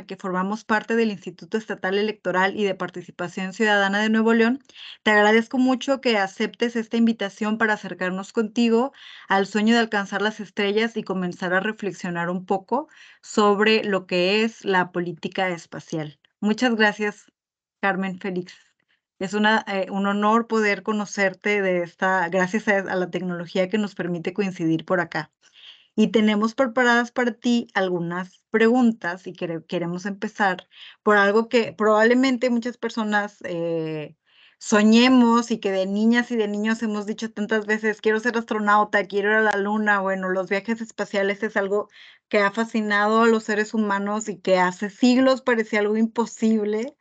que formamos parte del Instituto Estatal Electoral y de Participación Ciudadana de Nuevo León, te agradezco mucho que aceptes esta invitación para acercarnos contigo al sueño de alcanzar las estrellas y comenzar a reflexionar un poco sobre lo que es la política espacial. Muchas gracias, Carmen Félix. Es un honor poder conocerte gracias a la tecnología que nos permite coincidir por acá. Y tenemos preparadas para ti algunas preguntas y queremos empezar por algo que probablemente muchas personas soñemos y que de niñas y de niños hemos dicho tantas veces, quiero ser astronauta, quiero ir a la luna. Bueno, los viajes espaciales es algo que ha fascinado a los seres humanos y que hace siglos parecía algo imposible.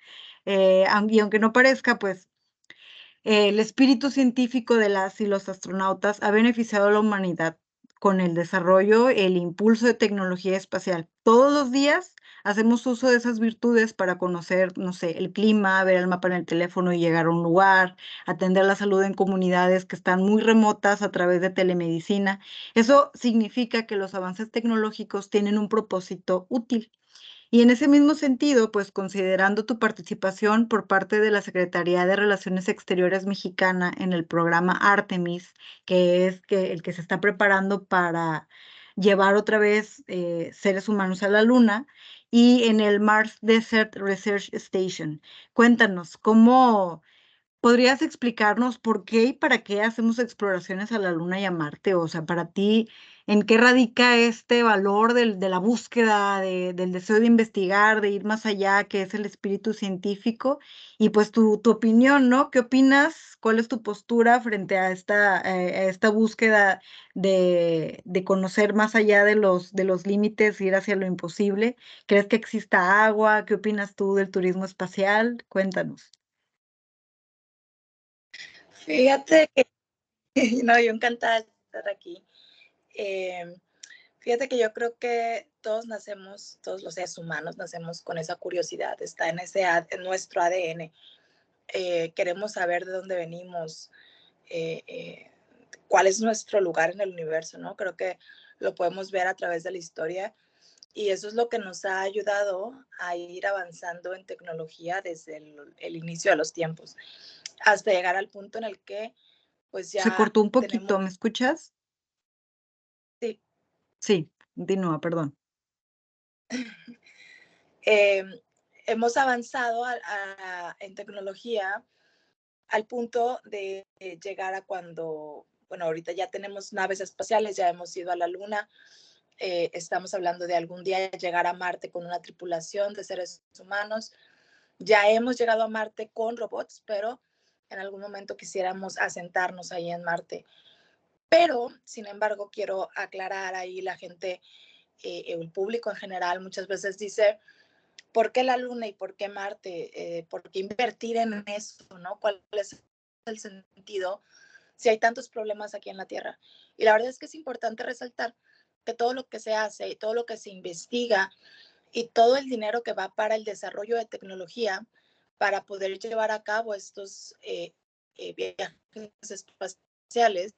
Y aunque no parezca, pues el espíritu científico de las y los astronautas ha beneficiado a la humanidad con el desarrollo, el impulso de tecnología espacial. Todos los días hacemos uso de esas virtudes para conocer, no sé, el clima, ver el mapa en el teléfono y llegar a un lugar, atender la salud en comunidades que están muy remotas a través de telemedicina. Eso significa que los avances tecnológicos tienen un propósito útil. Y en ese mismo sentido, pues considerando tu participación por parte de la Secretaría de Relaciones Exteriores mexicana en el programa Artemis, que es el que se está preparando para llevar otra vez seres humanos a la Luna, y en el Mars Desert Research Station. Cuéntanos, ¿cómo podrías explicarnos por qué y para qué hacemos exploraciones a la Luna y a Marte? O sea, para ti, ¿en qué radica este valor de la búsqueda, del deseo de investigar, de ir más allá, que es el espíritu científico? Y pues tu opinión, ¿no? ¿Qué opinas? ¿Cuál es tu postura frente a esta búsqueda de conocer más allá de los límites, ir hacia lo imposible? ¿Crees que exista agua? ¿Qué opinas tú del turismo espacial? Cuéntanos. Fíjate que, no, yo encantada de estar aquí. Eh, Fíjate que yo creo que todos nacemos, todos los seres humanos nacemos con esa curiosidad, está en nuestro ADN. Queremos saber de dónde venimos, eh, eh, cuál es nuestro lugar en el universo, ¿no? Creo que lo podemos ver a través de la historia y eso es lo que nos ha ayudado a ir avanzando en tecnología desde el inicio de los tiempos, hasta llegar al punto en el que pues Se ya cortó un tenemos, poquito, ¿me escuchas? sí, Sí, continúa, perdón. eh, hemos avanzado en tecnología al punto de llegar a cuando, bueno, ahorita ya tenemos naves espaciales, ya hemos ido a la Luna, estamos hablando de algún día llegar a Marte con una tripulación de seres humanos, ya hemos llegado a Marte con robots, pero en algún momento quisiéramos asentarnos ahí en Marte. Pero, sin embargo, quiero aclarar ahí la gente, el público en general muchas veces dice, ¿por qué la Luna y por qué Marte? ¿Por qué invertir en eso? ¿No? ¿Cuál es el sentido si hay tantos problemas aquí en la Tierra? Y la verdad es que es importante resaltar que todo lo que se hace y todo lo que se investiga y todo el dinero que va para el desarrollo de tecnología para poder llevar a cabo estos viajes espaciales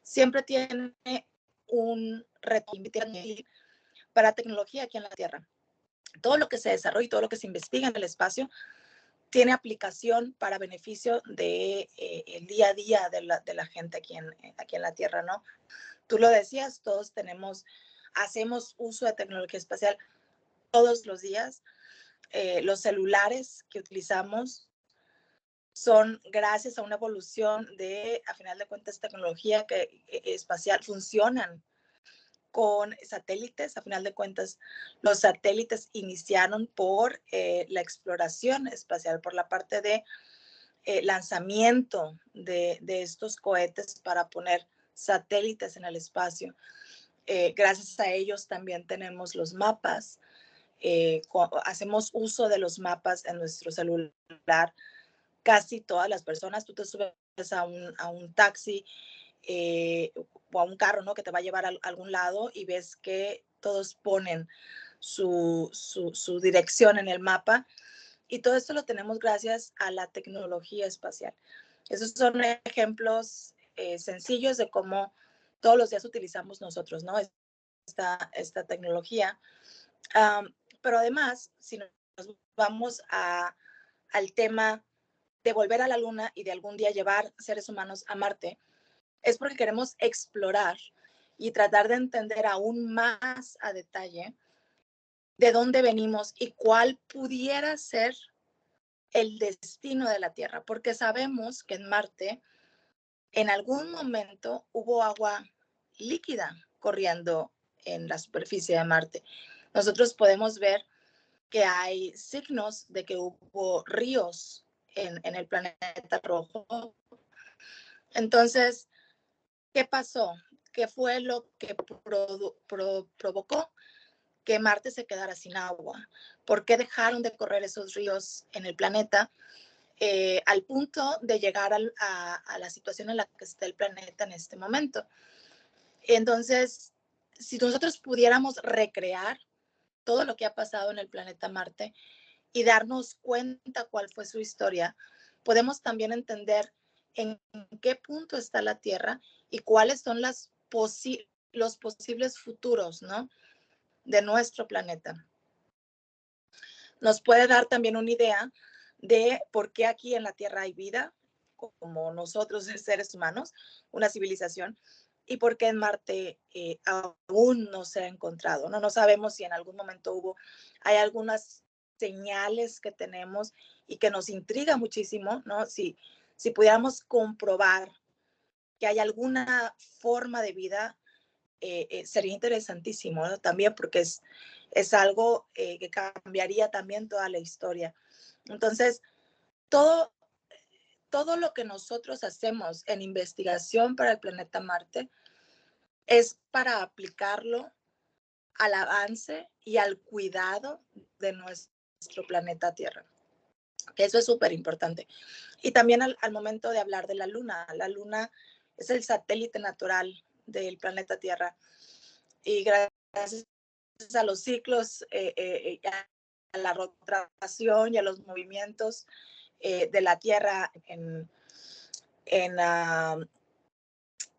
siempre tiene un reto para tecnología aquí en la Tierra. Todo lo que se desarrolla y todo lo que se investiga en el espacio tiene aplicación para beneficio de el día a día de la gente aquí en la Tierra, ¿no? Tú lo decías, todos hacemos uso de tecnología espacial todos los días. Los celulares que utilizamos son gracias a una evolución a final de cuentas, tecnología espacial, funcionan con satélites. A final de cuentas, los satélites iniciaron por la exploración espacial, por la parte de lanzamiento de estos cohetes para poner satélites en el espacio. Gracias a ellos también tenemos los mapas. Hacemos uso de los mapas en nuestro celular. Casi todas las personas, tú te subes a un taxi o a un carro, ¿no? Que te va a llevar a algún lado y ves que todos ponen su dirección en el mapa y todo esto lo tenemos gracias a la tecnología espacial. Esos son ejemplos sencillos de cómo todos los días utilizamos nosotros, ¿no? esta tecnología. Pero además, si nos vamos al tema de volver a la Luna y de algún día llevar seres humanos a Marte, es porque queremos explorar y tratar de entender aún más a detalle de dónde venimos y cuál pudiera ser el destino de la Tierra, porque sabemos que en Marte en algún momento hubo agua líquida corriendo en la superficie de Marte. Nosotros podemos ver que hay signos de que hubo ríos en el planeta rojo. Entonces, ¿qué pasó? ¿Qué fue lo que provocó que Marte se quedara sin agua? ¿Por qué dejaron de correr esos ríos en el planeta al punto de llegar a la situación en la que está el planeta en este momento? Entonces, si nosotros pudiéramos recrear todo lo que ha pasado en el planeta Marte y darnos cuenta cuál fue su historia, podemos también entender en qué punto está la Tierra y cuáles son los posibles futuros, ¿no?, de nuestro planeta. Nos puede dar también una idea de por qué aquí en la Tierra hay vida, como nosotros seres humanos, una civilización, y por qué en Marte aún no se ha encontrado, ¿no? No sabemos si en algún momento hay algunas señales que tenemos y que nos intriga muchísimo, ¿no? Si pudiéramos comprobar que hay alguna forma de vida, sería interesantísimo, ¿no? También porque es algo que cambiaría también toda la historia. Entonces, todo lo que nosotros hacemos en investigación para el planeta Marte es para aplicarlo al avance y al cuidado de nuestro planeta Tierra. Que eso es súper importante. Y también al momento de hablar de la Luna es el satélite natural del planeta Tierra. Y gracias a los ciclos, a la rotación y a los movimientos de la Tierra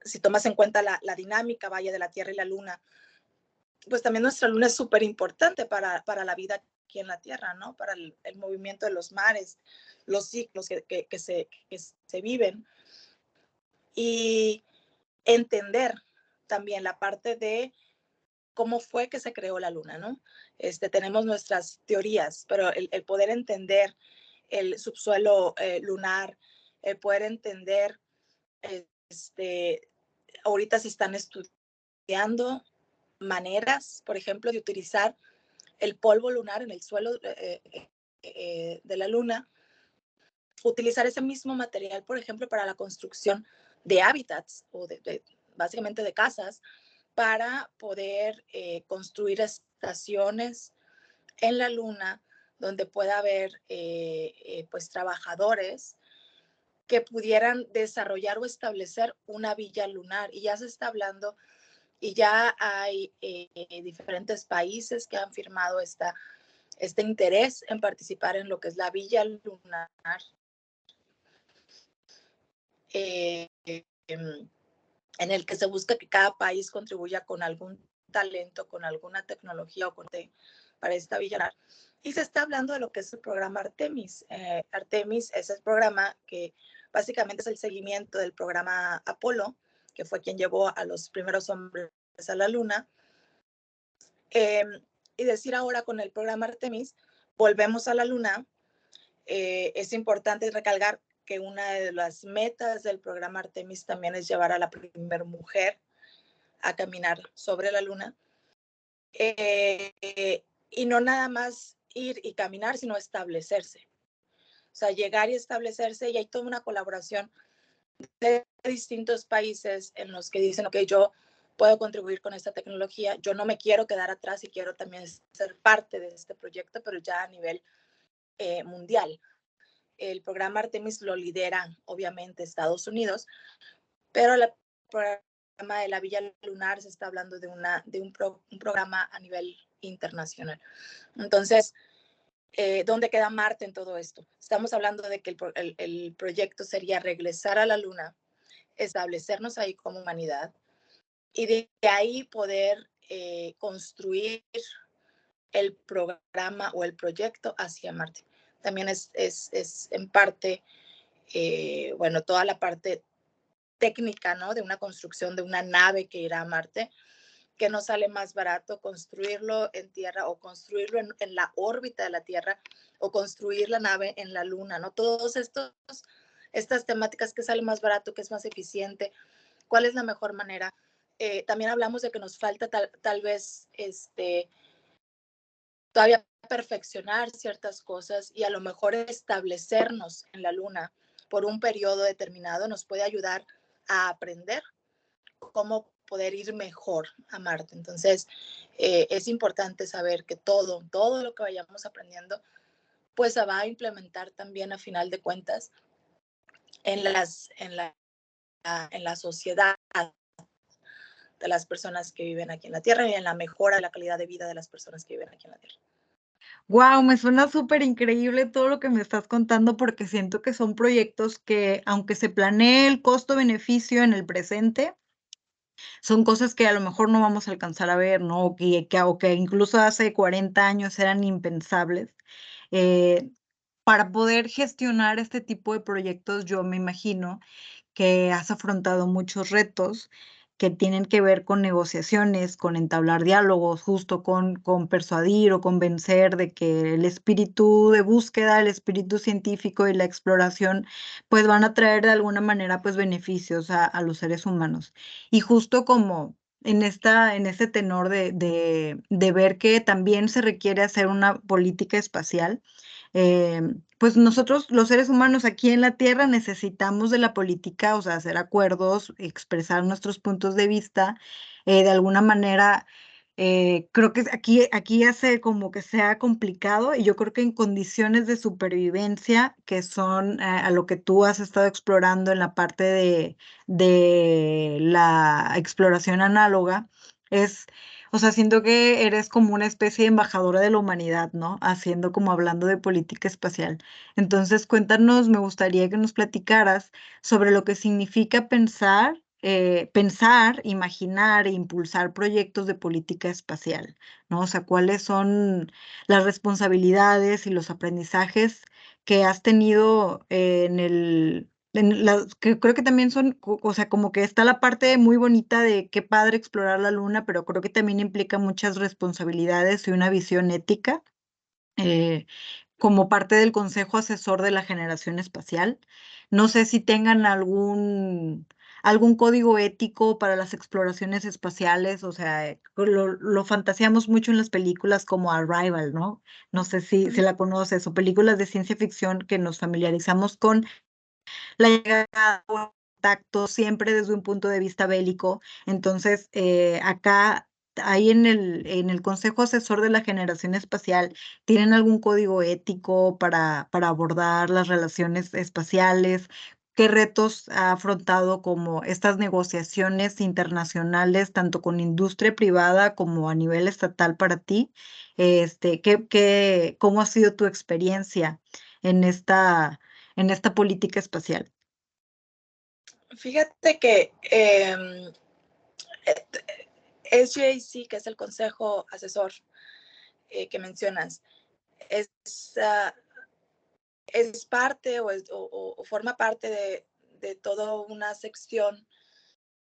si tomas en cuenta la dinámica, vaya, de la Tierra y la Luna, pues también nuestra Luna es súper importante para la vida aquí en la Tierra, ¿no? Para el movimiento de los mares, los ciclos que se viven. Y entender también la parte de cómo fue que se creó la Luna, ¿no? Tenemos nuestras teorías, pero el poder entender el subsuelo lunar, el poder entender, ahorita se están estudiando maneras, por ejemplo, de utilizar el polvo lunar en el suelo de la Luna, utilizar ese mismo material, por ejemplo, para la construcción de hábitats o básicamente de casas, para poder construir estaciones en la Luna donde pueda haber pues trabajadores que pudieran desarrollar o establecer una villa lunar. Y ya se está hablando y ya hay diferentes países que han firmado este interés en participar en lo que es la villa lunar. En el que se busca que cada país contribuya con algún talento, con alguna tecnología o para esta villa lunar. Y se está hablando de lo que es el programa Artemis. Artemis es el programa que básicamente es el seguimiento del programa Apolo, que fue quien llevó a los primeros hombres a la Luna. Y decir ahora con el programa Artemis, volvemos a la Luna. Es importante recalcar que una de las metas del programa Artemis también es llevar a la primera mujer a caminar sobre la Luna. Y no nada más ir y caminar, sino establecerse. O sea, llegar y establecerse, y hay toda una colaboración de distintos países en los que dicen, ok, yo puedo contribuir con esta tecnología, yo no me quiero quedar atrás y quiero también ser parte de este proyecto, pero ya a nivel mundial. El programa Artemis lo lidera, obviamente, Estados Unidos, pero el programa de la Villa Lunar se está hablando de un programa a nivel internacional. Entonces, ¿dónde queda Marte en todo esto? Estamos hablando de que el proyecto sería regresar a la Luna, establecernos ahí como humanidad y de ahí poder construir el programa o el proyecto hacia Marte. También es en parte, bueno, toda la parte técnica, ¿no? De una construcción de una nave que irá a Marte, que nos sale más barato construirlo en Tierra o construirlo en la órbita de la Tierra o construir la nave en la Luna, ¿no? Todos estas temáticas, que sale más barato, que es más eficiente, cuál es la mejor manera. También hablamos de que nos falta tal vez todavía perfeccionar ciertas cosas, y a lo mejor establecernos en la Luna por un periodo determinado nos puede ayudar a aprender cómo poder ir mejor a Marte. Entonces, es importante saber que todo lo que vayamos aprendiendo, pues se va a implementar también, a final de cuentas, en la sociedad de las personas que viven aquí en la Tierra, y en la mejora de la calidad de vida de las personas que viven aquí en la Tierra. Wow, me suena súper increíble todo lo que me estás contando, porque siento que son proyectos que, aunque se planee el costo-beneficio en el presente, son cosas que a lo mejor no vamos a alcanzar a ver, ¿no? O que incluso hace 40 años eran impensables. Eh, para poder gestionar este tipo de proyectos, yo me imagino que has afrontado muchos retos que tienen que ver con negociaciones, con entablar diálogos, justo con persuadir o convencer de que el espíritu de búsqueda, el espíritu científico y la exploración, pues van a traer de alguna manera, pues, beneficios a los seres humanos. Y justo como en este tenor de ver que también se requiere hacer una política espacial, pues nosotros, los seres humanos aquí en la Tierra, necesitamos de la política, o sea, hacer acuerdos, expresar nuestros puntos de vista, de alguna manera. Creo que aquí hace como que sea complicado, y yo creo que en condiciones de supervivencia, que son a lo que tú has estado explorando en la parte de la exploración análoga, es, o sea, siento que eres como una especie de embajadora de la humanidad, ¿no? Haciendo como hablando de política espacial. Entonces, cuéntanos, me gustaría que nos platicaras sobre lo que significa pensar, imaginar e impulsar proyectos de política espacial, ¿no? O sea, cuáles son las responsabilidades y los aprendizajes que has tenido que creo que también son, o sea, como que está la parte muy bonita de qué padre explorar la Luna, pero creo que también implica muchas responsabilidades y una visión ética, eh, como parte del Consejo Asesor de la Generación Espacial. No sé si tengan algún código ético para las exploraciones espaciales, o sea, lo fantaseamos mucho en las películas como Arrival, ¿no? No sé si la conoces, o películas de ciencia ficción que nos familiarizamos con la llegada o contacto siempre desde un punto de vista bélico. Entonces, acá, ahí en el Consejo Asesor de la Generación Espacial, ¿tienen algún código ético para abordar las relaciones espaciales? ¿Qué retos ha afrontado como estas negociaciones internacionales, tanto con industria privada como a nivel estatal para ti? ¿Cómo ha sido tu experiencia en esta política espacial? Fíjate que SJC, que es el consejo asesor que mencionas, es, uh, es parte o forma parte de toda una sección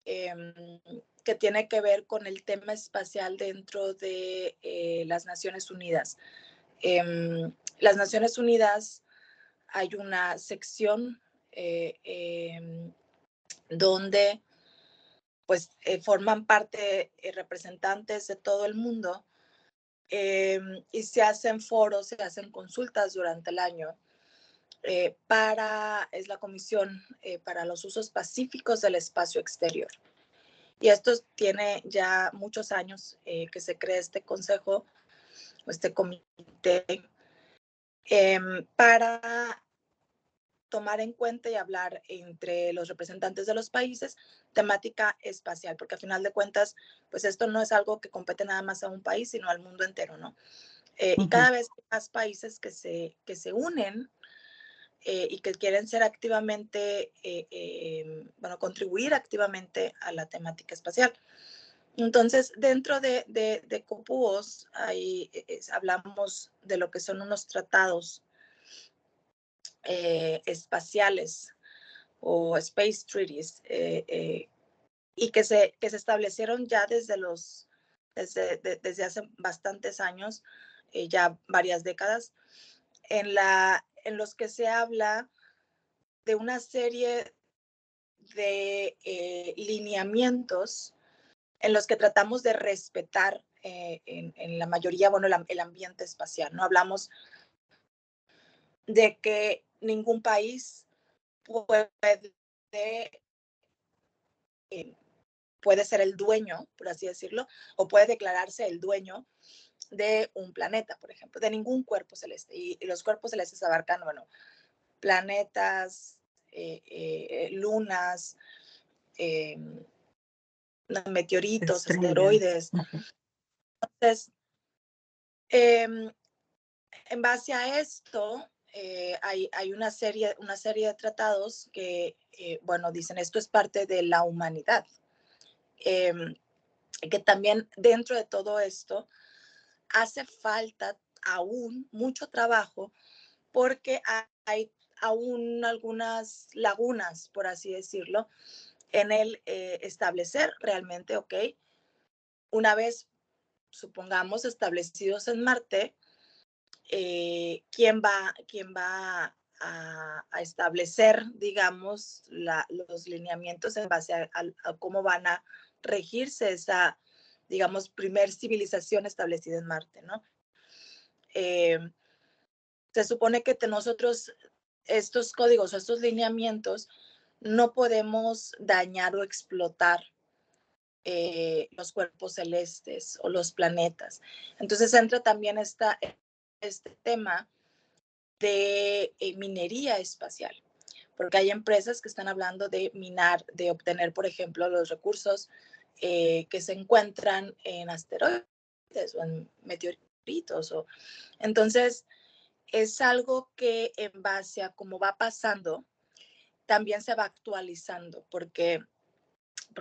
que tiene que ver con el tema espacial dentro de las Naciones Unidas. Las Naciones Unidas, hay una sección donde pues forman parte representantes de todo el mundo, y se hacen foros, se hacen consultas durante el año es la Comisión para los Usos Pacíficos del Espacio Exterior. Y esto tiene ya muchos años que se crea este consejo, este comité, para tomar en cuenta y hablar entre los representantes de los países temática espacial, porque a final de cuentas, pues esto no es algo que compete nada más a un país, sino al mundo entero, ¿no? Y cada vez hay más países que se unen y que quieren ser activamente, bueno, contribuir activamente a la temática espacial. Entonces, dentro de COPUOS, ahí hablamos de lo que son unos tratados espaciales o space treaties, y que se establecieron ya desde hace bastantes años, ya varias décadas, en los que se habla de una serie de lineamientos en los que tratamos de respetar en la mayoría, bueno, el ambiente espacial. No hablamos de que ningún país puede, eh, puede ser el dueño, por así decirlo, o puede declararse el dueño de un planeta, por ejemplo, de ningún cuerpo celeste. Y los cuerpos celestes abarcan, bueno, planetas, lunas, eh, meteoritos, Estrellas. asteroides. Entonces, en base a esto, hay una serie de tratados que, bueno, dicen esto es parte de la humanidad. Que también dentro de todo esto hace falta aún mucho trabajo porque hay aún algunas lagunas, por así decirlo, en el establecer realmente, ok, una vez, supongamos, establecidos en Marte, quién va a establecer, digamos, los lineamientos en base a cómo van a regirse esa, digamos, primer civilización establecida en Marte, ¿no? Se supone que nosotros estos códigos o estos lineamientos no podemos dañar o explotar los cuerpos celestes o los planetas. Entonces entra también este tema de minería espacial, porque hay empresas que están hablando de minar, de obtener, por ejemplo, los recursos que se encuentran en asteroides o en meteoritos. Entonces, es algo que en base a cómo va pasando, también se va actualizando, porque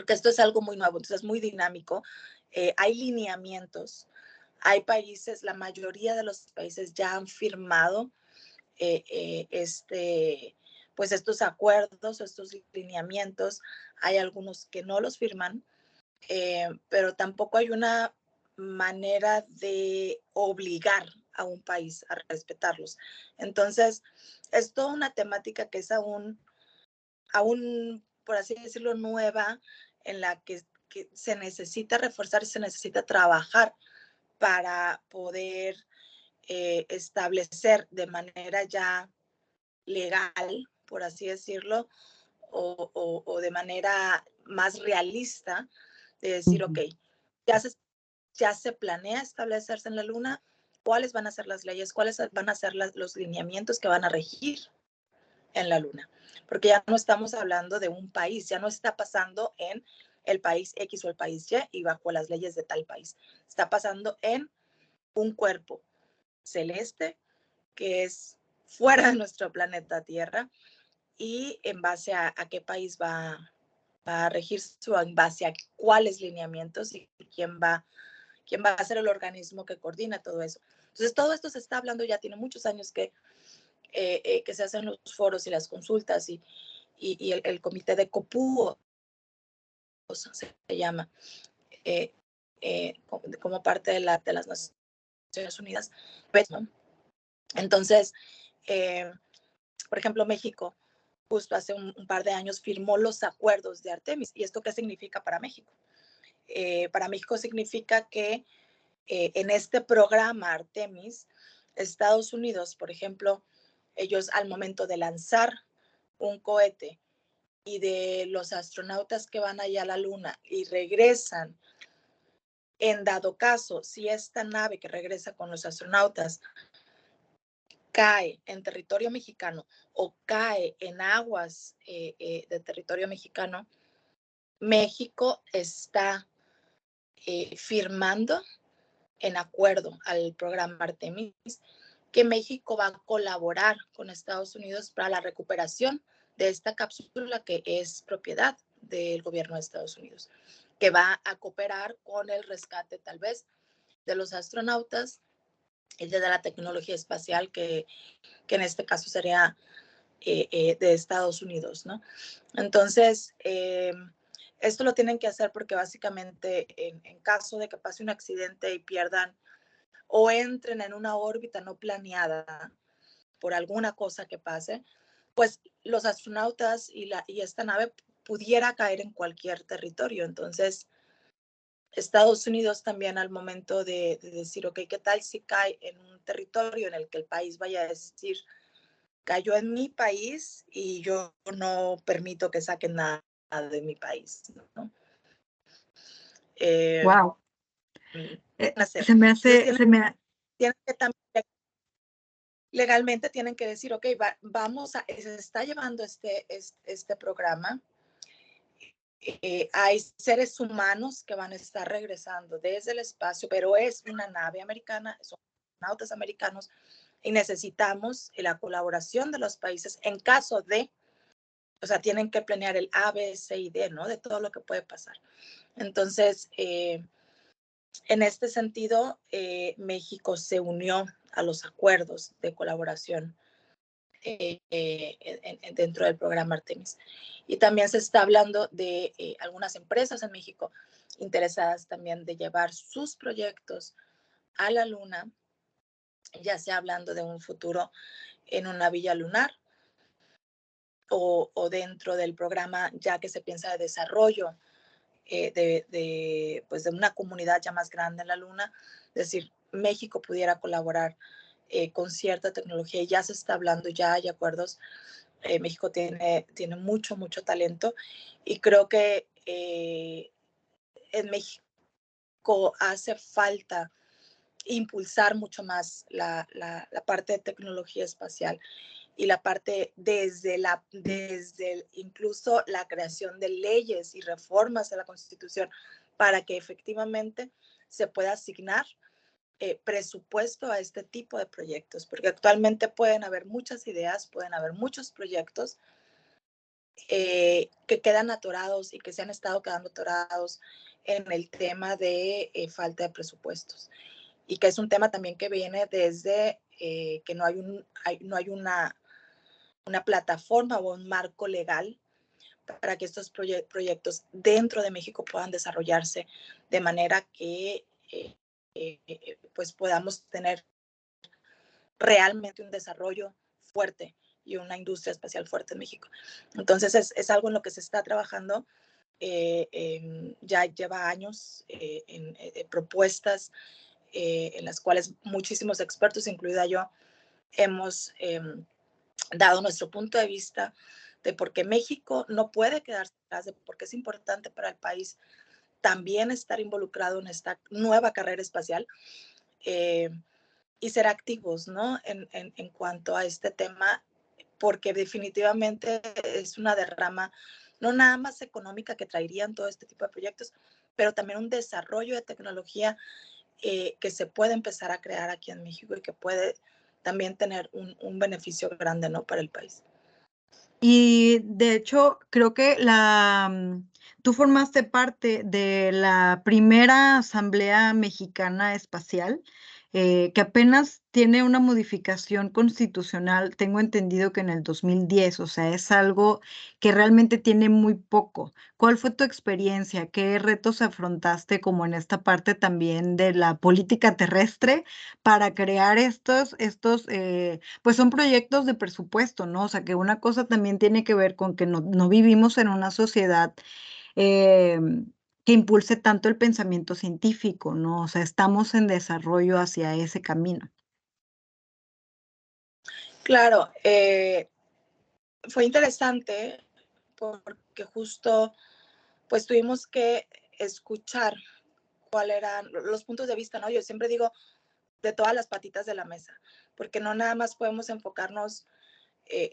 esto es algo muy nuevo, entonces es muy dinámico. Hay lineamientos, hay países, la mayoría de los países ya han firmado pues estos acuerdos, estos lineamientos. Hay algunos que no los firman, pero tampoco hay una manera de obligar a un país a respetarlos. Entonces, es toda una temática que es aún, por así decirlo, nueva, en la que se necesita reforzar y se necesita trabajar para poder establecer de manera ya legal, por así decirlo, o de manera más realista, de decir, ok, ya se, ya se planea establecerse en la Luna, cuáles van a ser las leyes, cuáles van a ser los lineamientos que van a regir en la Luna. Porque ya no estamos hablando de un país, ya no está pasando en el país X o el país Y y bajo las leyes de tal país. Está pasando en un cuerpo celeste que es fuera de nuestro planeta Tierra y en base a qué país va a regirse o en base a cuáles lineamientos y quién va a ser el organismo que coordina todo eso. Entonces, todo esto se está hablando, ya tiene muchos años que se hacen los foros y las consultas y el comité de COPU se llama, como parte de las Naciones Unidas. ¿No? Entonces, por ejemplo, México justo hace un par de años firmó los acuerdos de Artemis. ¿Y esto qué significa para México? Para México significa que en este programa Artemis, Estados Unidos, por ejemplo, ellos al momento de lanzar un cohete y de los astronautas que van allá a la Luna y regresan, en dado caso, si esta nave que regresa con los astronautas cae en territorio mexicano o cae en aguas de territorio mexicano, México está firmando en acuerdo al programa Artemis que México va a colaborar con Estados Unidos para la recuperación de esta cápsula que es propiedad del gobierno de Estados Unidos. que va a cooperar con el rescate tal vez de los astronautas y de la tecnología espacial que en este caso sería de Estados Unidos, ¿no? Entonces, esto lo tienen que hacer porque básicamente en caso de que pase un accidente y pierdan o entren en una órbita no planeada por alguna cosa que pase, pues los astronautas y esta nave pudiera caer en cualquier territorio. Entonces, Estados Unidos también al momento de decir, ok, ¿qué tal si cae en un territorio en el que el país vaya a decir, cayó en mi país y yo no permito que saquen nada de mi país, ¿no? Wow. Hacer. Se me Entonces hace, se me, tienen que también legalmente tienen que decir, ok, se está llevando este programa. Hay seres humanos que van a estar regresando desde el espacio, pero es una nave americana, son astronautas americanos y necesitamos la colaboración de los países en caso de, o sea, tienen que planear el A, B, C y D, ¿no? De todo lo que puede pasar. Entonces, en este sentido, México se unió a los acuerdos de colaboración dentro del programa Artemis. Y también se está hablando de algunas empresas en México interesadas también de llevar sus proyectos a la Luna, ya sea hablando de un futuro en una villa lunar o dentro del programa ya que se piensa de desarrollo pues de una comunidad ya más grande en la Luna, es decir, México pudiera colaborar con cierta tecnología, ya se está hablando, ya hay acuerdos. México tiene mucho, mucho talento y creo que en México hace falta impulsar mucho más la parte de tecnología espacial y la parte desde incluso la creación de leyes y reformas a la Constitución para que efectivamente se pueda asignar presupuesto a este tipo de proyectos, porque actualmente pueden haber muchas ideas, pueden haber muchos proyectos que quedan atorados y que se han estado quedando atorados en el tema de falta de presupuestos y que es un tema también que viene desde que no hay una plataforma o un marco legal para que estos proyectos dentro de México puedan desarrollarse de manera que pues podamos tener realmente un desarrollo fuerte y una industria espacial fuerte en México. Entonces es algo en lo que se está trabajando. Ya lleva años en propuestas en las cuales muchísimos expertos, incluida yo, hemos dado nuestro punto de vista de por qué México no puede quedarse atrás, de por qué es importante para el país también estar involucrado en esta nueva carrera espacial y ser activos, ¿no? En cuanto a este tema, porque definitivamente es una derrama, no nada más económica que traerían todo este tipo de proyectos, pero también un desarrollo de tecnología que se puede empezar a crear aquí en México y que puede también tener un beneficio grande, ¿no? Para el país. y de hecho, creo que tú formaste parte de la primera Asamblea Mexicana Espacial, que apenas tiene una modificación constitucional, tengo entendido que en el 2010, o sea, es algo que realmente tiene muy poco. ¿Cuál fue tu experiencia? ¿Qué retos afrontaste como en esta parte también de la política terrestre para crear pues son proyectos de presupuesto, ¿no? O sea, que una cosa también tiene que ver con que no vivimos en una sociedad eh, que impulse tanto el pensamiento científico, ¿no? O sea, estamos en desarrollo hacia ese camino. Claro, fue interesante porque justo pues tuvimos que escuchar cuáles eran los puntos de vista, ¿no? Yo siempre digo de todas las patitas de la mesa, porque no nada más podemos enfocarnos,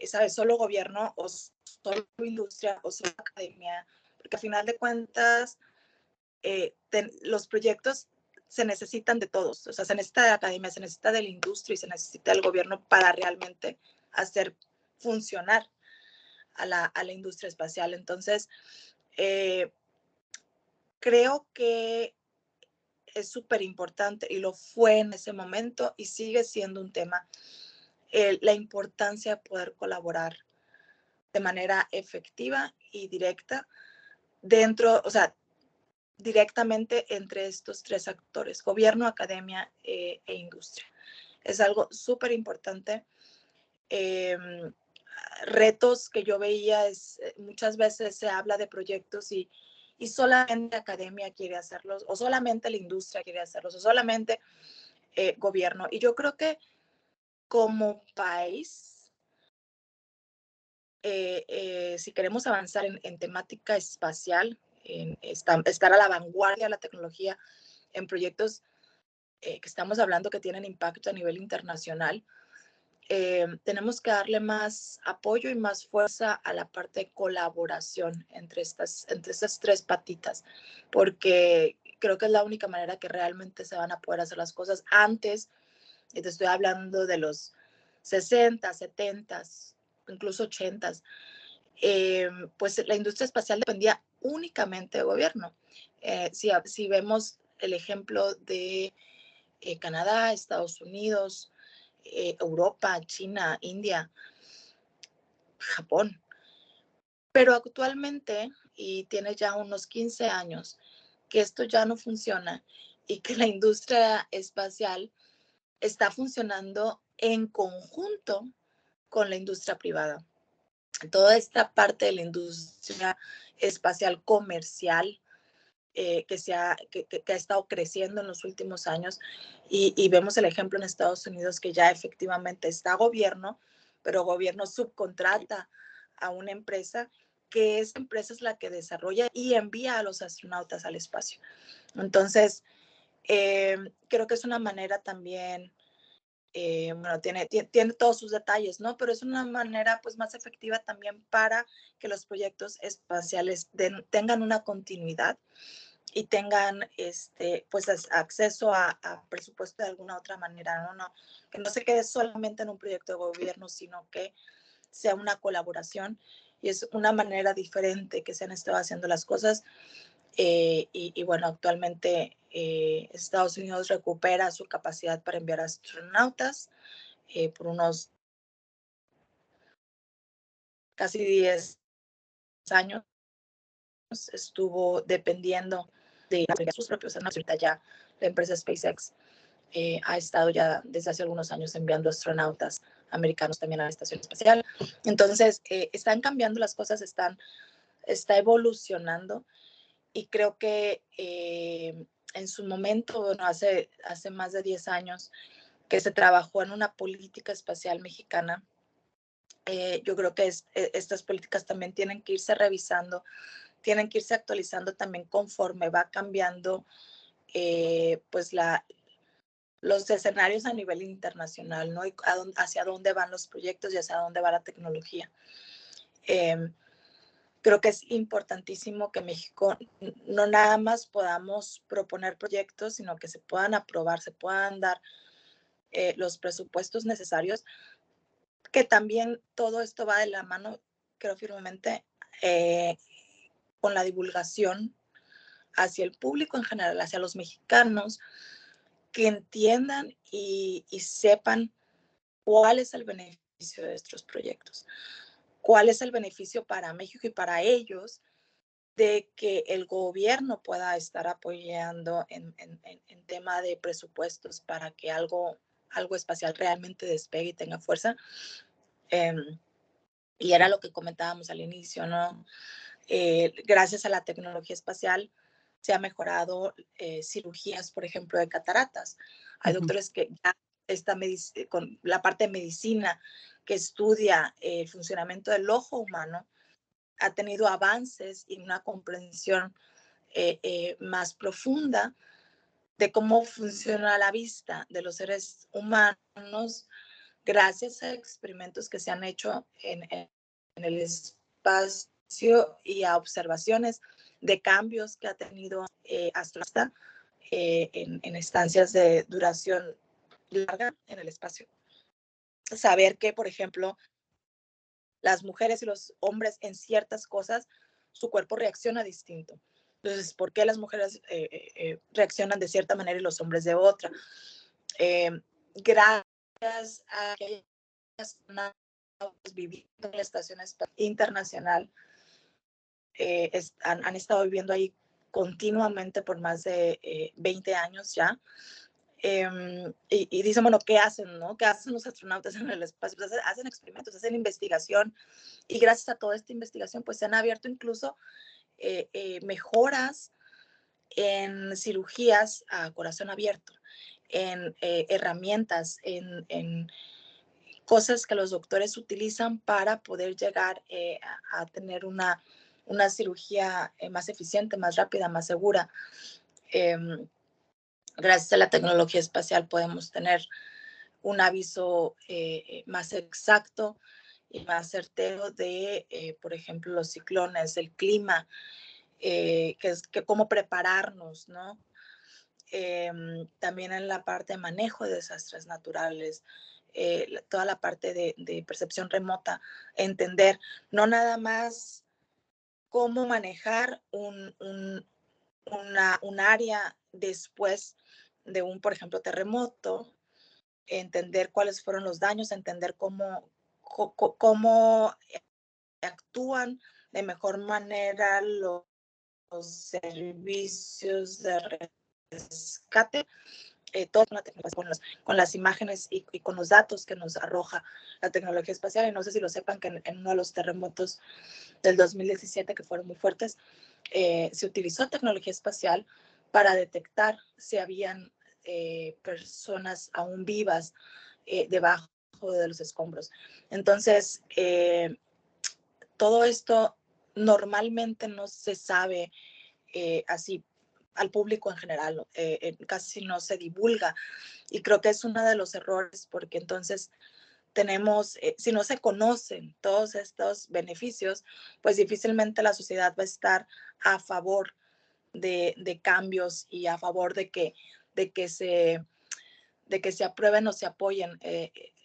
¿sabes? Solo gobierno o solo industria o solo academia, porque al final de cuentas los proyectos se necesitan de todos, o sea, se necesita de la academia, se necesita de la industria y se necesita del gobierno para realmente hacer funcionar a la industria espacial. Entonces, eh, creo que es súper importante y lo fue en ese momento y sigue siendo un tema, la importancia de poder colaborar de manera efectiva y directa dentro, o sea, directamente entre estos tres actores, gobierno, academia e industria. Es algo súper importante. Retos que yo veía es, muchas veces se habla de proyectos y solamente academia quiere hacerlos, o solamente la industria quiere hacerlos, o solamente gobierno. Y yo creo que como país, si queremos avanzar en temática espacial, en estar a la vanguardia de la tecnología, en proyectos que estamos hablando que tienen impacto a nivel internacional, tenemos que darle más apoyo y más fuerza a la parte de colaboración entre estas tres patitas, porque creo que es la única manera que realmente se van a poder hacer las cosas. Antes, y te estoy hablando de los 60, 70, incluso 80, pues la industria espacial dependía únicamente del gobierno. Si vemos el ejemplo de Canadá, Estados Unidos, Europa, China, India, Japón. Pero actualmente, y tiene ya unos 15 años, que esto ya no funciona y que la industria espacial está funcionando en conjunto con la industria privada. Toda esta parte de la industria espacial comercial que ha estado creciendo en los últimos años y vemos el ejemplo en Estados Unidos que ya efectivamente está gobierno, pero gobierno subcontrata a una empresa que esa empresa es la que desarrolla y envía a los astronautas al espacio. Entonces, creo que es una manera también, bueno, tiene todos sus detalles, ¿no? Pero es una manera pues más efectiva también para que los proyectos espaciales tengan una continuidad y tengan pues acceso a presupuesto de alguna otra manera, ¿no? Que no se quede solamente en un proyecto de gobierno, sino que sea una colaboración y es una manera diferente que se han estado haciendo las cosas. Y bueno, actualmente Estados Unidos recupera su capacidad para enviar astronautas por unos casi 10 años. Estuvo dependiendo de sus propios astronautas. Ahorita ya la empresa SpaceX ha estado ya desde hace algunos años enviando astronautas americanos también a la estación espacial. Entonces, están cambiando las cosas, está evolucionando y creo que en su momento, bueno, hace más de 10 años que se trabajó en una política espacial mexicana. Yo creo que estas políticas también tienen que irse revisando, tienen que irse actualizando también conforme va cambiando pues los escenarios a nivel internacional, ¿no? Y hacia dónde van los proyectos y hacia dónde va la tecnología. Creo que es importantísimo que México no nada más podamos proponer proyectos, sino que se puedan aprobar, se puedan dar los presupuestos necesarios, que también todo esto va de la mano, creo firmemente, con la divulgación hacia el público en general, hacia los mexicanos, que entiendan y sepan cuál es el beneficio de estos proyectos, cuál es el beneficio para México y para ellos de que el gobierno pueda estar apoyando en tema de presupuestos para que algo espacial realmente despegue y tenga fuerza. Y era lo que comentábamos al inicio, ¿no? Gracias a la tecnología espacial se ha mejorado cirugías, por ejemplo, de cataratas. Hay doctores que ya con la parte de medicina que estudia el funcionamiento del ojo humano ha tenido avances y una comprensión más profunda de cómo funciona la vista de los seres humanos gracias a experimentos que se han hecho en el espacio y a observaciones de cambios que ha tenido astronauta en estancias de duración larga en el espacio. Saber que, por ejemplo, las mujeres y los hombres en ciertas cosas, su cuerpo reacciona distinto. Entonces, ¿por qué las mujeres reaccionan de cierta manera y los hombres de otra? Gracias a que hay astronautas viviendo en la Estación Internacional, han estado viviendo ahí continuamente por más de 20 años ya. Y dicen, bueno, ¿qué hacen, no? ¿Qué hacen los astronautas en el espacio? Pues hacen experimentos, hacen investigación, y gracias a toda esta investigación, pues se han abierto incluso mejoras en cirugías a corazón abierto, en herramientas, en cosas que los doctores utilizan para poder llegar a tener una cirugía más eficiente, más rápida, más segura. Gracias a la tecnología espacial podemos tener un aviso más exacto y más certero de, por ejemplo, los ciclones, el clima, cómo prepararnos, ¿no? También en la parte de manejo de desastres naturales, toda la parte de percepción remota, entender no nada más cómo manejar un área después de por ejemplo, terremoto, entender cuáles fueron los daños, entender cómo actúan de mejor manera los servicios de rescate, todo con las imágenes y con los datos que nos arroja la tecnología espacial. Y no sé si lo sepan que en uno de los terremotos del 2017, que fueron muy fuertes, se utilizó tecnología espacial para detectar si habían personas aún vivas debajo de los escombros. Entonces, todo esto normalmente no se sabe así al público en general, casi no se divulga, y creo que es uno de los errores, porque entonces tenemos, si no se conocen todos estos beneficios, pues difícilmente la sociedad va a estar a favor de cambios y a favor de que se aprueben o se apoyen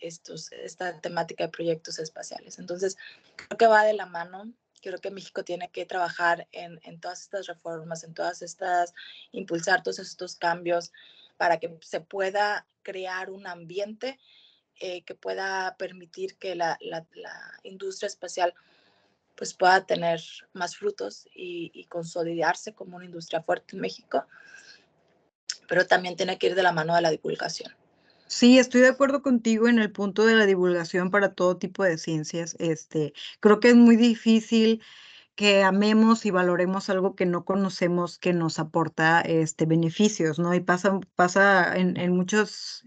esta temática de proyectos espaciales. Entonces, creo que va de la mano. Creo que México tiene que trabajar en todas estas reformas, en todas estas, impulsar todos estos cambios para que se pueda crear un ambiente que pueda permitir que la industria espacial pues pueda tener más frutos y consolidarse como una industria fuerte en México, pero también tiene que ir de la mano de la divulgación. Sí, estoy de acuerdo contigo en el punto de la divulgación para todo tipo de ciencias. Creo que es muy difícil que amemos y valoremos algo que no conocemos que nos aporta beneficios, ¿no? Y pasa en muchos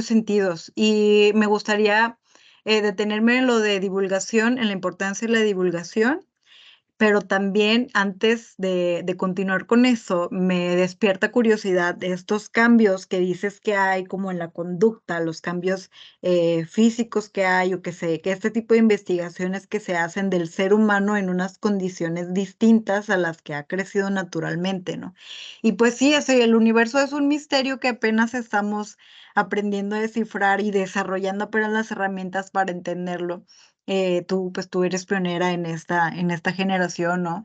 sentidos. Y me gustaría detenerme en lo de divulgación, en la importancia de la divulgación. Pero también antes de continuar con eso, me despierta curiosidad de estos cambios que dices que hay como en la conducta, los cambios físicos que hay o que este tipo de investigaciones que se hacen del ser humano en unas condiciones distintas a las que ha crecido naturalmente, ¿no? Y pues sí, el universo es un misterio que apenas estamos aprendiendo a descifrar y desarrollando apenas las herramientas para entenderlo. Pues tú eres pionera en esta generación, ¿no?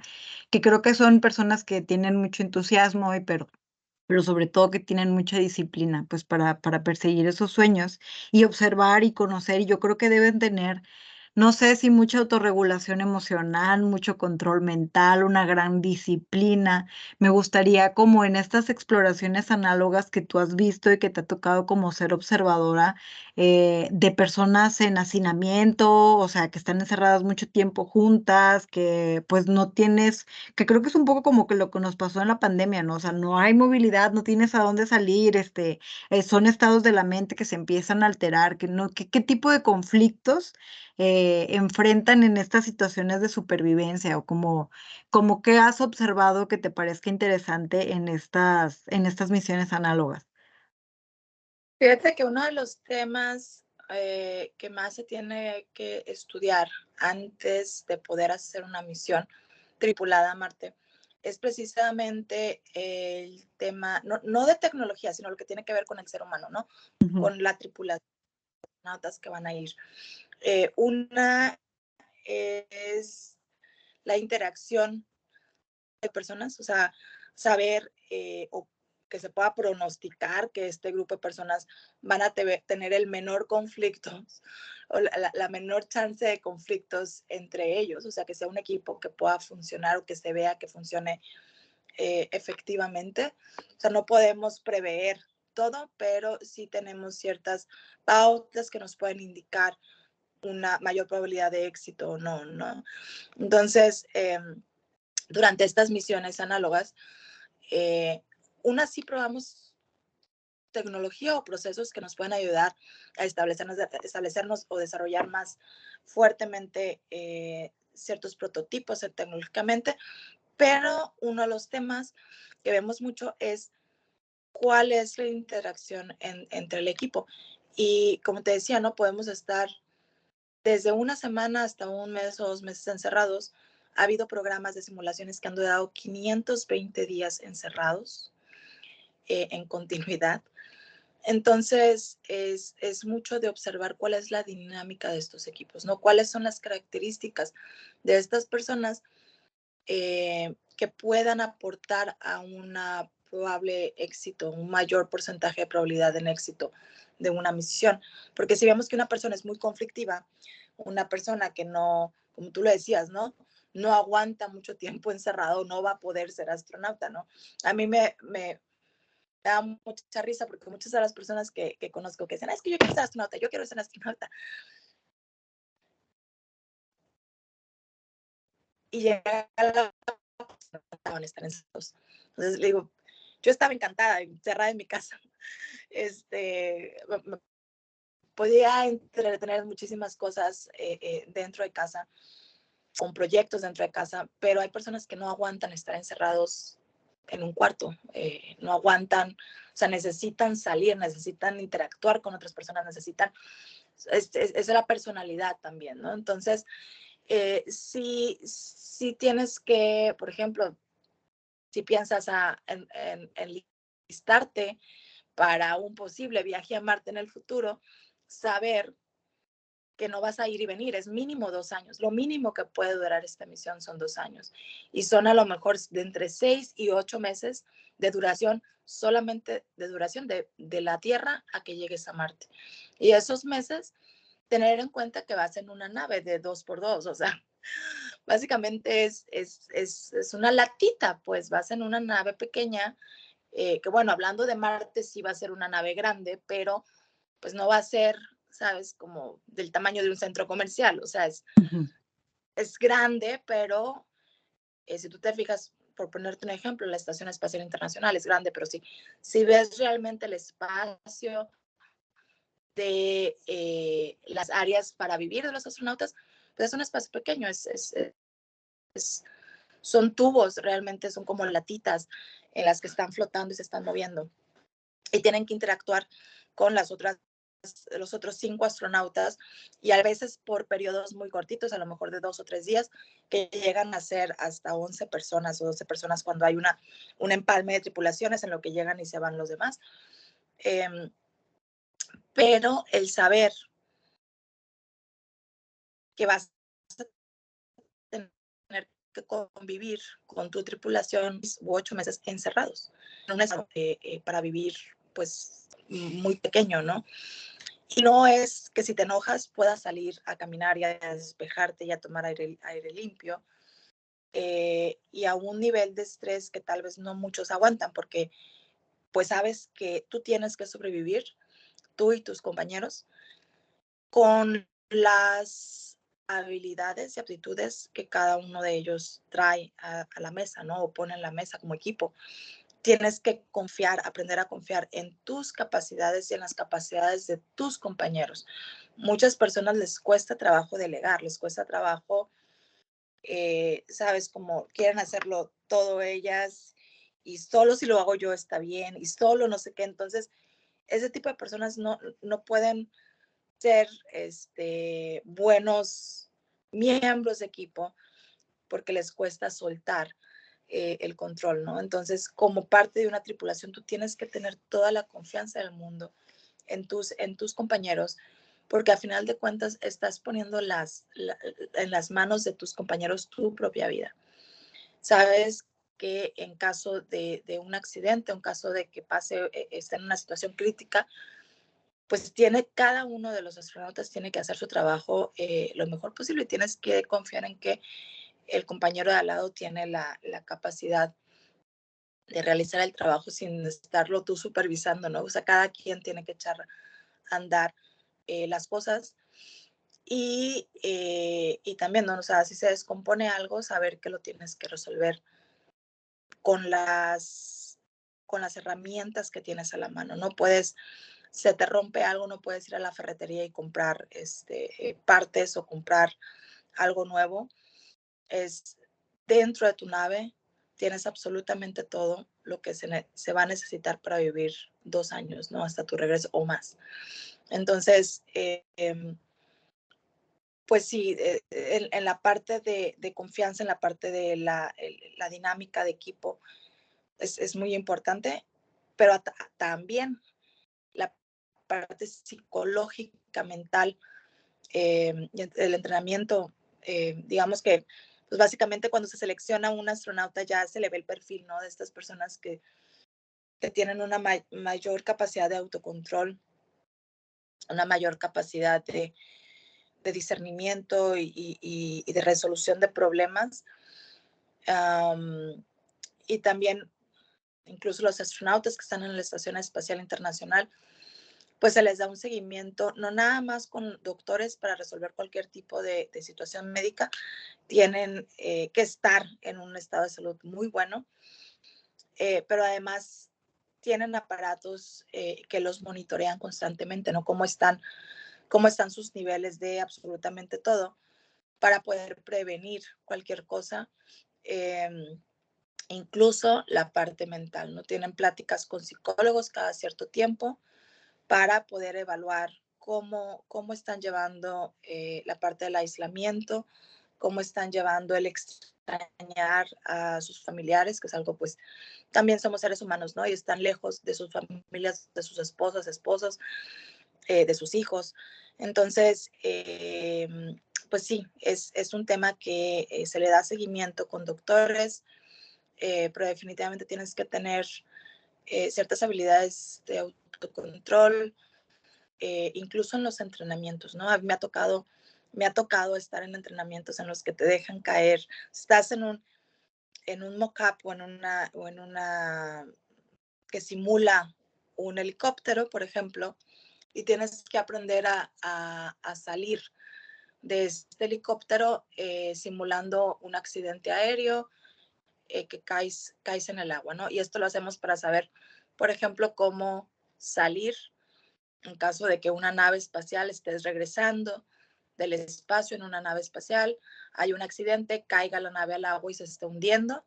Que creo que son personas que tienen mucho entusiasmo, pero sobre todo que tienen mucha disciplina, pues para perseguir esos sueños y observar y conocer. Y yo creo que deben tener, no sé si mucha autorregulación emocional, mucho control mental, una gran disciplina. Me gustaría como en estas exploraciones análogas que tú has visto y que te ha tocado como ser observadora de personas en hacinamiento, o sea, que están encerradas mucho tiempo juntas, que pues no tienes, que creo que es un poco como que lo que nos pasó en la pandemia, ¿no? O sea, no hay movilidad, no tienes a dónde salir, son estados de la mente que se empiezan a alterar, que no, qué tipo de conflictos enfrentan en estas situaciones de supervivencia o como qué has observado que te parezca interesante en estas misiones análogas. Fíjate que uno de los temas que más se tiene que estudiar antes de poder hacer una misión tripulada a Marte es precisamente el tema, no de tecnología, sino lo que tiene que ver con el ser humano, ¿no? Ujú. Con la tripulación de astronautas que van a ir. Una es la interacción personas, o sea, saber o que se pueda pronosticar que este grupo de personas van a tener el menor conflicto o la menor chance de conflictos entre ellos, o sea, que sea un equipo que pueda funcionar o que se vea que funcione efectivamente. O sea, no podemos prever todo, pero sí tenemos ciertas pautas que nos pueden indicar una mayor probabilidad de éxito o no, ¿no? Entonces, durante estas misiones análogas, unas sí probamos tecnología o procesos que nos pueden ayudar a establecernos o desarrollar más fuertemente ciertos prototipos tecnológicamente, pero uno de los temas que vemos mucho es cuál es la interacción entre el equipo. Y como te decía, no podemos estar desde una semana hasta un mes o 2 meses encerrados. Ha habido programas de simulaciones que han durado 520 días encerrados en continuidad. Entonces, es mucho de observar cuál es la dinámica de estos equipos, ¿no? Cuáles son las características de estas personas que puedan aportar a una probable éxito, un mayor porcentaje de probabilidad en éxito de una misión. Porque si vemos que una persona es muy conflictiva, una persona que no, como tú lo decías, ¿no? No aguanta mucho tiempo encerrado, no va a poder ser astronauta, ¿no? A mí me da mucha risa porque muchas de las personas que conozco que dicen, es que yo quiero ser astronauta, yo quiero ser astronauta. Y llega la estaban estar encerrados. Entonces le digo, yo estaba encantada, encerrada en mi casa. Me podía entretener muchísimas cosas dentro de casa, con proyectos dentro de casa, pero hay personas que no aguantan estar encerrados en un cuarto, no aguantan, o sea, necesitan salir, necesitan interactuar con otras personas, necesitan, es la personalidad también, ¿no? Entonces, sí tienes que, por ejemplo, si piensas en listarte para un posible viaje a Marte en el futuro, saber que no vas a ir y venir, es mínimo 2 años. Lo mínimo que puede durar esta misión son 2 años. Y son a lo mejor de entre 6 y 8 meses de duración, solamente de duración de la Tierra a que llegues a Marte. Y esos meses, tener en cuenta que vas en una nave de 2x2, o sea, básicamente es una latita, pues vas en una nave pequeña, que bueno, hablando de Marte, sí va a ser una nave grande, pero pues no va a ser, ¿sabes? Como del tamaño de un centro comercial, o sea, es grande, pero si tú te fijas, por ponerte un ejemplo, la Estación Espacial Internacional es grande, pero si ves realmente el espacio de las áreas para vivir de los astronautas, pues es un espacio pequeño, son tubos, realmente son como latitas en las que están flotando y se están moviendo. Y tienen que interactuar con los otros 5 astronautas y a veces por periodos muy cortitos, a lo mejor de 2 o 3 días, que llegan a ser hasta 11 personas o 12 personas cuando hay un empalme de tripulaciones en lo que llegan y se van los demás. Pero el saber que vas a tener que convivir con tu tripulación u 8 meses encerrados en un estado para vivir pues muy pequeño, ¿no? Y no es que si te enojas puedas salir a caminar y a despejarte y a tomar aire limpio y a un nivel de estrés que tal vez no muchos aguantan porque pues sabes que tú tienes que sobrevivir, tú y tus compañeros, con las habilidades y aptitudes que cada uno de ellos trae a la mesa, ¿no? O pone en la mesa como equipo. Tienes que confiar, aprender a confiar en tus capacidades y en las capacidades de tus compañeros. Muchas personas les cuesta trabajo delegar, les cuesta trabajo, sabes, como quieren hacerlo todo ellas y solo si lo hago yo está bien y solo no sé qué. Entonces, ese tipo de personas no pueden ser buenos miembros de equipo porque les cuesta soltar el control, ¿no? Entonces, como parte de una tripulación, tú tienes que tener toda la confianza del mundo en tus compañeros, porque a final de cuentas estás poniendo en las manos de tus compañeros tu propia vida. Sabes que en caso de un accidente, en caso de que esté en una situación crítica, pues cada uno de los astronautas tiene que hacer su trabajo lo mejor posible y tienes que confiar en que el compañero de al lado tiene la capacidad de realizar el trabajo sin estarlo tú supervisando, ¿no? O sea, cada quien tiene que echar a andar las cosas y también, ¿no? O sea, si se descompone algo, saber que lo tienes que resolver con las herramientas que tienes a la mano. No puedes, se te rompe algo, no puedes ir a la ferretería y comprar partes o comprar algo nuevo. Es dentro de tu nave, tienes absolutamente todo lo que se va a necesitar para vivir 2 años, ¿no? Hasta tu regreso o más. Entonces, pues sí, en la parte de confianza, en la parte de la dinámica de equipo, es muy importante, pero también la parte psicológica, mental, el entrenamiento, digamos que, pues básicamente cuando se selecciona un astronauta ya se le ve el perfil, ¿no? De estas personas que tienen una mayor capacidad de autocontrol, una mayor capacidad de discernimiento y de resolución de problemas. Y también, incluso los astronautas que están en la Estación Espacial Internacional, pues se les da un seguimiento, no nada más con doctores para resolver cualquier tipo de situación médica, tienen que estar en un estado de salud muy bueno, pero además tienen aparatos que los monitorean constantemente, ¿no? Cómo están sus niveles de absolutamente todo para poder prevenir cualquier cosa, incluso la parte mental, ¿no? Tienen pláticas con psicólogos cada cierto tiempo para poder evaluar cómo están llevando la parte del aislamiento, cómo están llevando el extrañar a sus familiares, que es algo, pues, también somos seres humanos, ¿no? Y están lejos de sus familias, de sus esposas, esposos, de sus hijos. Entonces, pues sí, es un tema que se le da seguimiento con doctores, pero definitivamente tienes que tener ciertas habilidades de autocontrol, incluso en los entrenamientos, ¿no? A mí me ha tocado estar en entrenamientos en los que te dejan caer, estás en un mock-up o en una que simula un helicóptero, por ejemplo, y tienes que aprender a salir de este helicóptero simulando un accidente aéreo, que caes en el agua, ¿no? Y esto lo hacemos para saber, por ejemplo, cómo salir en caso de que una nave espacial estés regresando del espacio en una nave espacial, hay un accidente, caiga la nave al agua y se esté hundiendo,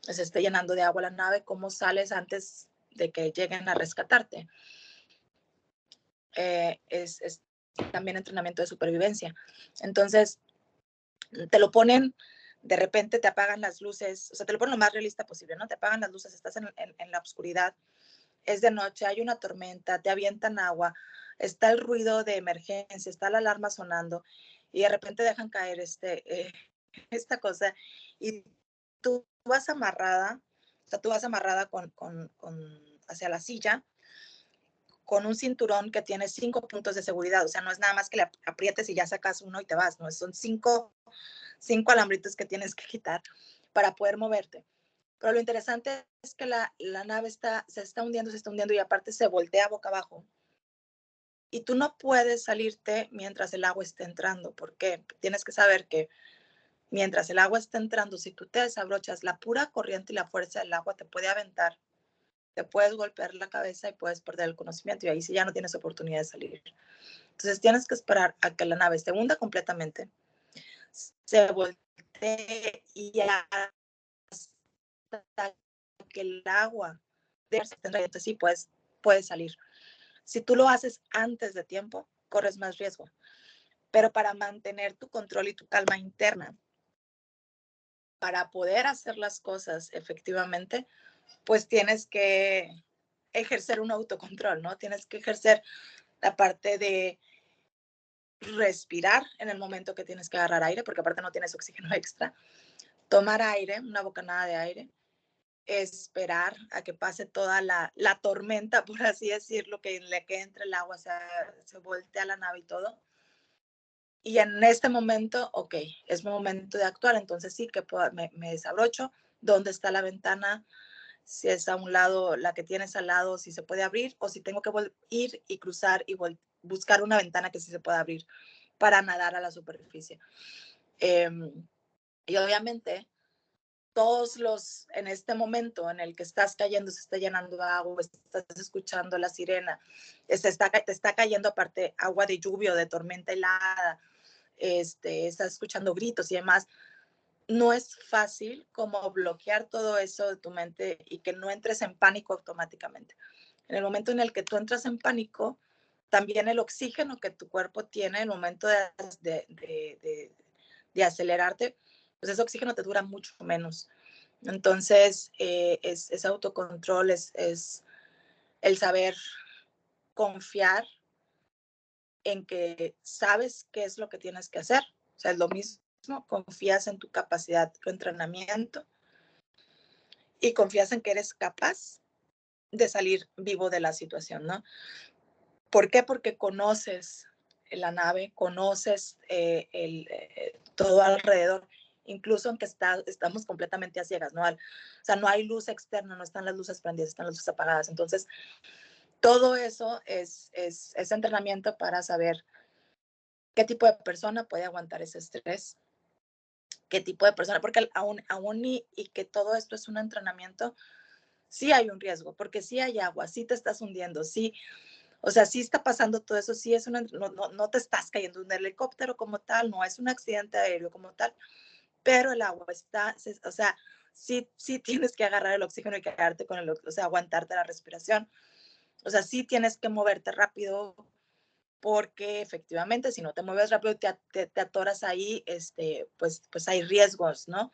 se esté llenando de agua la nave, ¿cómo sales antes de que lleguen a rescatarte? Es también entrenamiento de supervivencia. Entonces, te lo ponen, de repente te apagan las luces, o sea, te lo ponen lo más realista posible, ¿no? Te apagan las luces, estás en la oscuridad, es de noche, hay una tormenta, te avientan agua, está el ruido de emergencia, está la alarma sonando y de repente dejan caer esta cosa y tú vas amarrada, o sea, tú vas amarrada hacia la silla con un cinturón que tiene 5 puntos de seguridad, o sea, no es nada más que le aprietes y ya sacas uno y te vas, no, son 5 alambritos que tienes que quitar para poder moverte. Pero lo interesante es que la nave se está hundiendo y aparte se voltea boca abajo. Y tú no puedes salirte mientras el agua esté entrando. ¿Por qué? Tienes que saber que mientras el agua está entrando, si tú te desabrochas, la pura corriente y la fuerza del agua te puede aventar, te puedes golpear la cabeza y puedes perder el conocimiento. Y ahí sí ya no tienes oportunidad de salir. Entonces tienes que esperar a que la nave se hunda completamente, se voltee y hasta que el agua entonces sí puedes salir. Si tú lo haces antes de tiempo, corres más riesgo. Pero para mantener tu control y tu calma interna, para poder hacer las cosas efectivamente, pues tienes que ejercer un autocontrol, ¿no? Tienes que ejercer la parte de respirar en el momento que tienes que agarrar aire, porque aparte no tienes oxígeno extra, tomar aire, una bocanada de aire, esperar a que pase toda la tormenta, por así decirlo, que en la que entre el agua, se voltea la nave y todo. Y en este momento, ok, es momento de actuar, entonces sí que me desabrocho. ¿Dónde está la ventana? Si es a un lado, la que tienes al lado, si se puede abrir, o si tengo que ir y cruzar y buscar una ventana que sí se pueda abrir para nadar a la superficie. Y obviamente, en este momento en el que estás cayendo, se está llenando de agua, estás escuchando la sirena, te está cayendo aparte agua de lluvia o de tormenta helada, estás escuchando gritos y demás. No es fácil como bloquear todo eso de tu mente y que no entres en pánico automáticamente. En el momento en el que tú entras en pánico, también el oxígeno que tu cuerpo tiene en el momento de acelerarte, pues ese oxígeno te dura mucho menos. Entonces, es autocontrol, es el saber confiar en que sabes qué es lo que tienes que hacer. O sea, es lo mismo, confías en tu capacidad, tu entrenamiento y confías en que eres capaz de salir vivo de la situación, ¿no? ¿Por qué? Porque conoces la nave, conoces todo alrededor, incluso aunque estamos completamente a ciegas, ¿no? O sea, no hay luz externa, no están las luces prendidas, están las luces apagadas. Entonces, todo eso es entrenamiento para saber qué tipo de persona puede aguantar ese estrés, qué tipo de persona, porque aún y que todo esto es un entrenamiento, sí hay un riesgo, porque sí hay agua, sí te estás hundiendo, sí, o sea, sí está pasando todo eso, sí es no te estás cayendo un helicóptero como tal, no es un accidente aéreo como tal, pero el agua o sea, sí tienes que agarrar el oxígeno y quedarte con o sea, aguantarte la respiración, o sea, sí tienes que moverte rápido, porque efectivamente si no te mueves rápido te atoras ahí, pues hay riesgos, ¿no?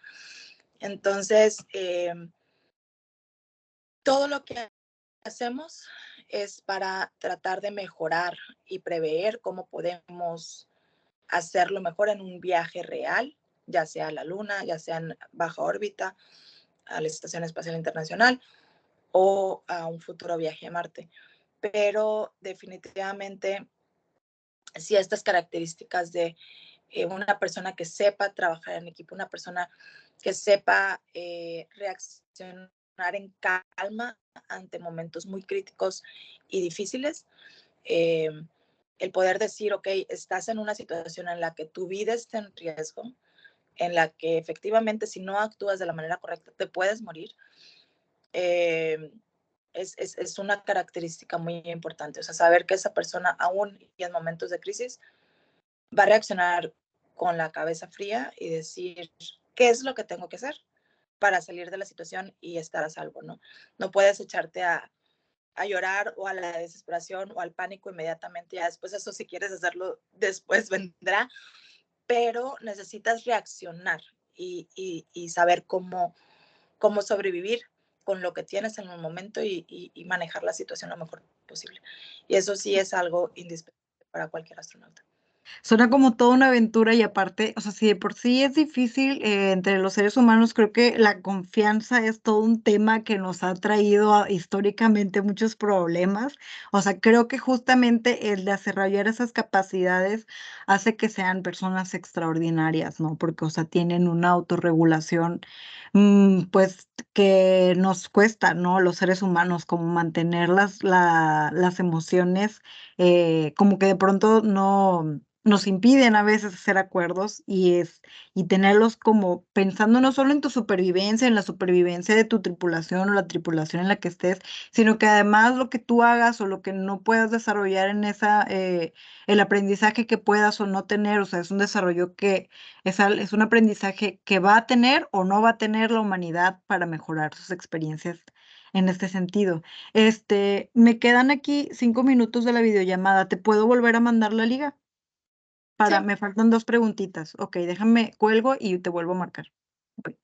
Entonces, todo lo que hacemos es para tratar de mejorar y prever cómo podemos hacerlo mejor en un viaje real, ya sea a la Luna, ya sea en baja órbita, a la Estación Espacial Internacional o a un futuro viaje a Marte. Pero definitivamente, sí, estas características de una persona que sepa trabajar en equipo, una persona que sepa reaccionar en calma ante momentos muy críticos y difíciles. El poder decir, ok, estás en una situación en la que tu vida está en riesgo, en la que efectivamente si no actúas de la manera correcta te puedes morir. Es una característica muy importante, o sea, saber que esa persona aún y en momentos de crisis va a reaccionar con la cabeza fría y decir, ¿qué es lo que tengo que hacer para salir de la situación y estar a salvo? No, no puedes echarte a llorar o a la desesperación o al pánico inmediatamente, ya después eso si quieres hacerlo después vendrá, pero necesitas reaccionar y saber cómo sobrevivir con lo que tienes en el momento y manejar la situación lo mejor posible. Y eso sí es algo indispensable para cualquier astronauta. Suena como toda una aventura y aparte, o sea, si de por sí es difícil, entre los seres humanos, creo que la confianza es todo un tema que nos ha traído históricamente muchos problemas. O sea, creo que justamente el desarrollar esas capacidades hace que sean personas extraordinarias, ¿no? Porque, o sea, tienen una autorregulación, pues, que nos cuesta, ¿no? Los seres humanos, como mantener las emociones, como que de pronto no nos impiden a veces hacer acuerdos y tenerlos como pensando no solo en tu supervivencia, en la supervivencia de tu tripulación o la tripulación en la que estés, sino que además lo que tú hagas o lo que no puedas desarrollar en el aprendizaje que puedas o no tener, o sea, es un desarrollo que es un aprendizaje que va a tener o no va a tener la humanidad para mejorar sus experiencias en este sentido. Me quedan aquí 5 minutos de la videollamada. ¿Te puedo volver a mandar la liga? Sí, Me faltan 2 preguntitas. Okey, déjame cuelgo y te vuelvo a marcar. Okey.